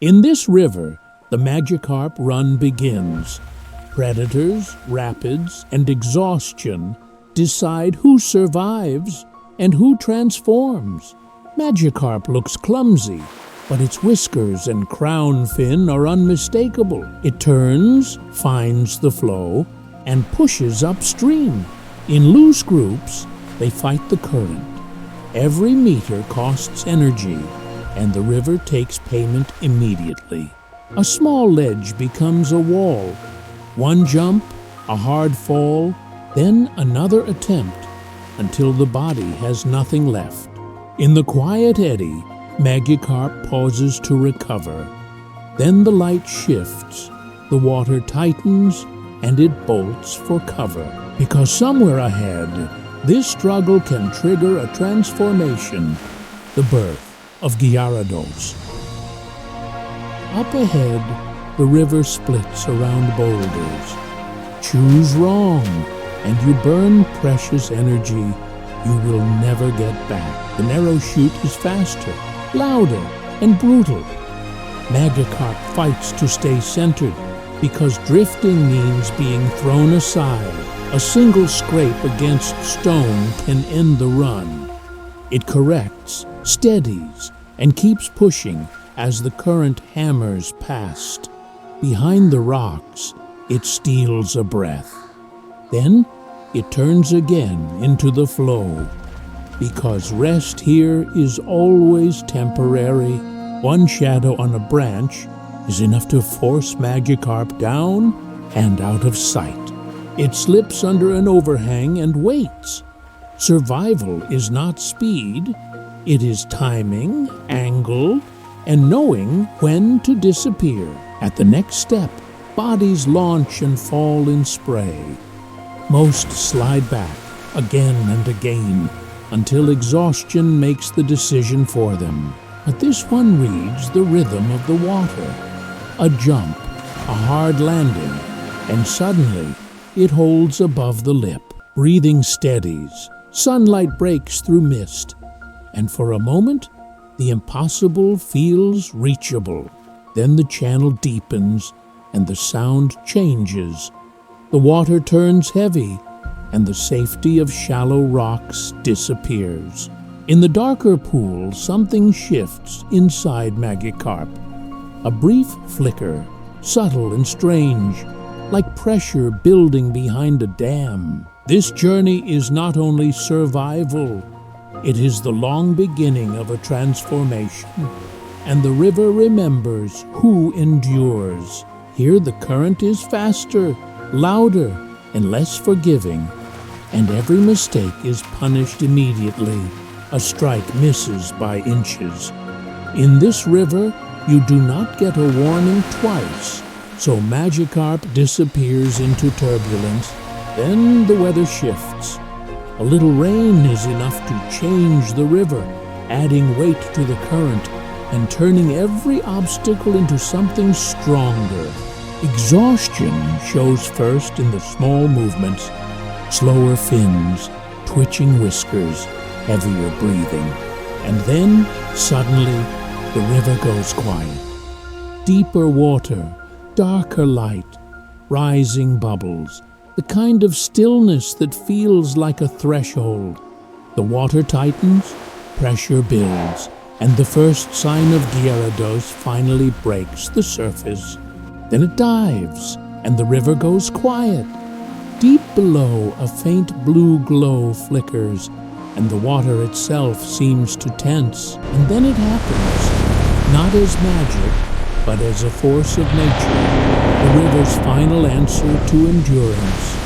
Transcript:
In this river, the Magikarp run begins. Predators, rapids, and exhaustion decide who survives and who transforms. Magikarp looks clumsy, but its whiskers and crown fin are unmistakable. It turns, finds the flow, and pushes upstream. In loose groups, they fight the current. Every meter costs energy, and the river takes payment immediately. A small ledge becomes a wall. One jump, a hard fall, then another attempt, until the body has nothing left. In the quiet eddy, Magikarp pauses to recover. Then the light shifts, the water tightens, and it bolts for cover. Because somewhere ahead, this struggle can trigger a transformation, the birth of Gyarados. Up ahead, the river splits around boulders. Choose wrong, and you burn precious energy you will never get back. The narrow chute is faster, louder, and brutal. Magikarp fights to stay centered, because drifting means being thrown aside. A single scrape against stone can end the run. It corrects, steadies, and keeps pushing as the current hammers past. Behind the rocks, it steals a breath. Then it turns again into the flow. Because rest here is always temporary, one shadow on a branch is enough to force Magikarp down and out of sight. It slips under an overhang and waits. Survival is not speed, it is timing, angle, and knowing when to disappear. At the next step, bodies launch and fall in spray. Most slide back, again and again, until exhaustion makes the decision for them. But this one reads the rhythm of the water. A jump, a hard landing, and suddenly it holds above the lip. Breathing steadies, sunlight breaks through mist, and for a moment, the impossible feels reachable. Then the channel deepens, and the sound changes. The water turns heavy, and the safety of shallow rocks disappears. In the darker pool, something shifts inside Magikarp. A brief flicker, subtle and strange, like pressure building behind a dam. This journey is not only survival, it is the long beginning of a transformation. And the river remembers who endures. Here the current is faster, louder, and less forgiving, and every mistake is punished immediately. A strike misses by inches. In this river, you do not get a warning twice, so Magikarp disappears into turbulence. Then the weather shifts. A little rain is enough to change the river, adding weight to the current and turning every obstacle into something stronger. Exhaustion shows first in the small movements, slower fins, twitching whiskers, heavier breathing. And then, suddenly, the river goes quiet. Deeper water, darker light, rising bubbles, the kind of stillness that feels like a threshold. The water tightens, pressure builds, and the first sign of Gyarados finally breaks the surface. Then it dives, and the river goes quiet. Deep below, a faint blue glow flickers, and the water itself seems to tense. And then it happens, not as magic, but as a force of nature, the river's final answer to endurance.